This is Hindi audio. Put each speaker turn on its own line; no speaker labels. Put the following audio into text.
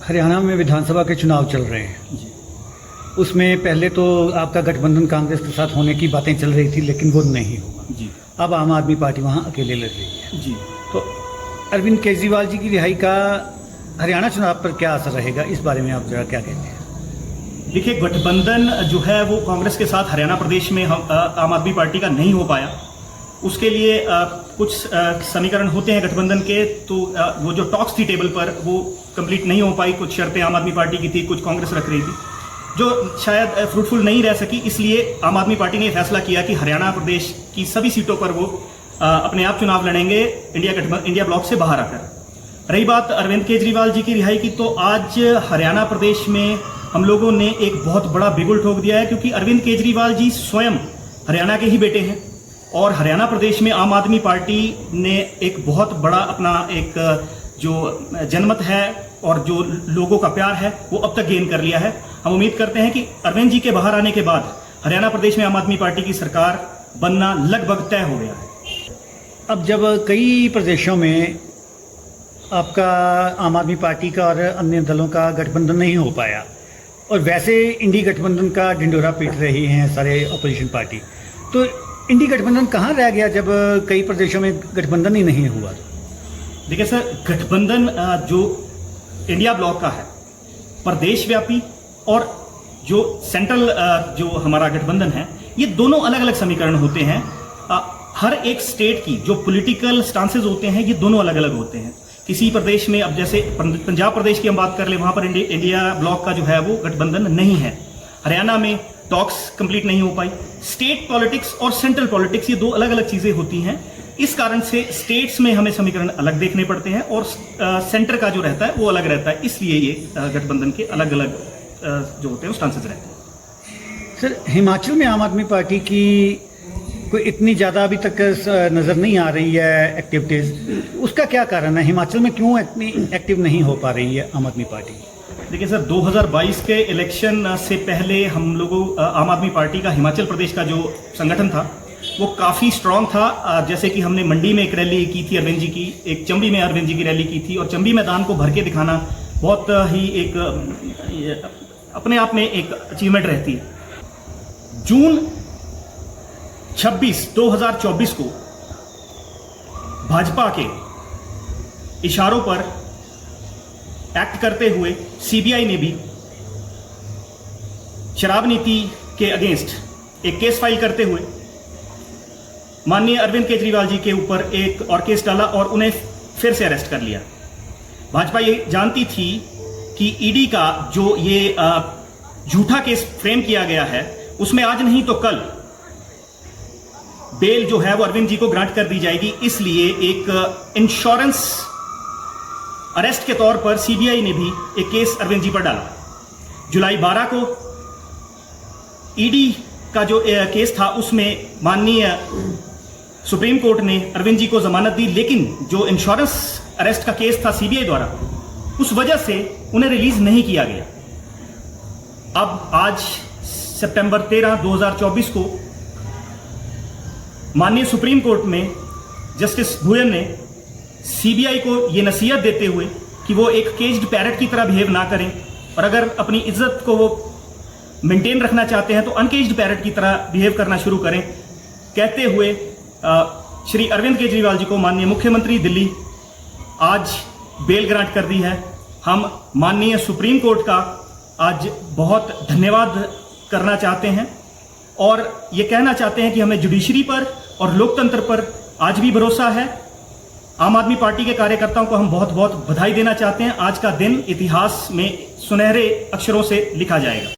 हरियाणा में विधानसभा के चुनाव चल रहे हैं
जी
उसमें पहले तो आपका गठबंधन कांग्रेस के साथ होने की बातें चल रही थी, लेकिन वो नहीं हुआ।
जी
अब आम आदमी पार्टी वहाँ अकेले लड़ रही है।
जी
तो अरविंद केजरीवाल जी की रिहाई का हरियाणा चुनाव पर क्या असर रहेगा, इस बारे में आप जरा क्या कहते हैं?
देखिए, गठबंधन जो है वो कांग्रेस के साथ हरियाणा प्रदेश में आम आदमी पार्टी का नहीं हो पाया। उसके लिए कुछ समीकरण होते हैं गठबंधन के, तो वो जो टॉक्स थी टेबल पर वो कंप्लीट नहीं हो पाई। कुछ शर्तें आम आदमी पार्टी की थी, कुछ कांग्रेस रख रही थी, जो शायद फ्रूटफुल नहीं रह सकी। इसलिए आम आदमी पार्टी ने फैसला किया कि हरियाणा प्रदेश की सभी सीटों पर वो अपने आप चुनाव लड़ेंगे इंडिया ब्लॉक से बाहर आकर। रही बात अरविंद केजरीवाल जी की रिहाई की, तो आज हरियाणा प्रदेश में हम लोगों ने एक बहुत बड़ा बिगुल ठोक दिया है, क्योंकि अरविंद केजरीवाल जी स्वयं हरियाणा के ही बेटे हैं और हरियाणा प्रदेश में आम आदमी पार्टी ने एक बहुत बड़ा अपना एक जो जनमत है और जो लोगों का प्यार है वो अब तक गेन कर लिया है। हम उम्मीद करते हैं कि अरविंद जी के बाहर आने के बाद हरियाणा प्रदेश में आम आदमी पार्टी की सरकार बनना लगभग तय हो गया है।
अब जब कई प्रदेशों में आपका आम आदमी पार्टी का और अन्य दलों का गठबंधन नहीं हो पाया और वैसे इंडी गठबंधन का ढिंडोरा पीट रही हैं सारे अपोजिशन पार्टी, तो इंडी गठबंधन कहाँ रह गया जब कई प्रदेशों में गठबंधन ही नहीं हुआ?
देखिए सर, गठबंधन जो इंडिया ब्लॉक का है, प्रदेश व्यापी और जो सेंट्रल जो हमारा गठबंधन है, ये दोनों अलग अलग समीकरण होते हैं। हर एक स्टेट की जो पॉलिटिकल स्टांसेस होते हैं ये दोनों अलग अलग होते हैं। किसी प्रदेश में, अब जैसे पंजाब प्रदेश की हम बात कर ले, वहां पर इंडिया ब्लॉक का जो है वो गठबंधन नहीं है। हरियाणा में टॉक्स कंप्लीट नहीं हो पाई। स्टेट पॉलिटिक्स और सेंट्रल पॉलिटिक्स ये दो अलग अलग चीजें होती हैं। इस कारण से स्टेट्स में हमें समीकरण अलग देखने पड़ते हैं और सेंटर का जो रहता है वो अलग रहता है। इसलिए ये गठबंधन के अलग अलग जो होते हैं स्टांसेस रहते हैं।
सर, हिमाचल में आम आदमी पार्टी की कोई इतनी ज़्यादा अभी तक नज़र नहीं आ रही है एक्टिविटीज़, उसका क्या कारण है? हिमाचल में क्यों इतनी एक्टिव नहीं हो पा रही है आम आदमी पार्टी?
देखिए सर, 2022 के इलेक्शन से पहले हम लोगों आम आदमी पार्टी का हिमाचल प्रदेश का जो संगठन था वो काफ़ी स्ट्रांग था। जैसे कि हमने मंडी में एक रैली की थी अरविंद जी की, एक चंबी में अरविंद जी की रैली की थी, और चंबी मैदान को भर के दिखाना बहुत ही एक अपने आप में एक अचीवमेंट रहती है। जून 26, 2024 को भाजपा के इशारों पर एक्ट करते हुए सीबीआई ने भी शराब नीति के अगेंस्ट एक केस फाइल करते हुए माननीय अरविंद केजरीवाल जी के ऊपर एक और केस डाला और उन्हें फिर से अरेस्ट कर लिया। भाजपा ये जानती थी कि ईडी का जो ये झूठा केस फ्रेम किया गया है उसमें आज नहीं तो कल बेल जो है वो अरविंद जी को ग्रांट कर दी जाएगी। इसलिए एक इंश्योरेंस अरेस्ट के तौर पर सीबीआई ने भी एक केस अरविंद जी पर डाला। जुलाई 12 को ईडी का जो केस था उसमें माननीय सुप्रीम कोर्ट ने अरविंद जी को जमानत दी, लेकिन जो इंश्योरेंस अरेस्ट का केस था सीबीआई द्वारा, उस वजह से उन्हें रिलीज नहीं किया गया। अब आज सितंबर 13, 2024 को माननीय सुप्रीम कोर्ट में जस्टिस भूयन ने सीबीआई को यह नसीहत देते हुए कि वो एक केज्ड पैरट की तरह बिहेव ना करें और अगर अपनी इज्जत को वो मेंटेन रखना चाहते हैं तो अनकेज्ड पैरट की तरह बिहेव करना शुरू करें, कहते हुए श्री अरविंद केजरीवाल जी को माननीय मुख्यमंत्री दिल्ली आज बेल ग्रांट कर दी है। हम माननीय सुप्रीम कोर्ट का आज बहुत धन्यवाद करना चाहते हैं और ये कहना चाहते हैं कि हमें जुडिशरी पर और लोकतंत्र पर आज भी भरोसा है। आम आदमी पार्टी के कार्यकर्ताओं को हम बहुत बहुत बधाई देना चाहते हैं। आज का दिन इतिहास में सुनहरे अक्षरों से लिखा जाएगा।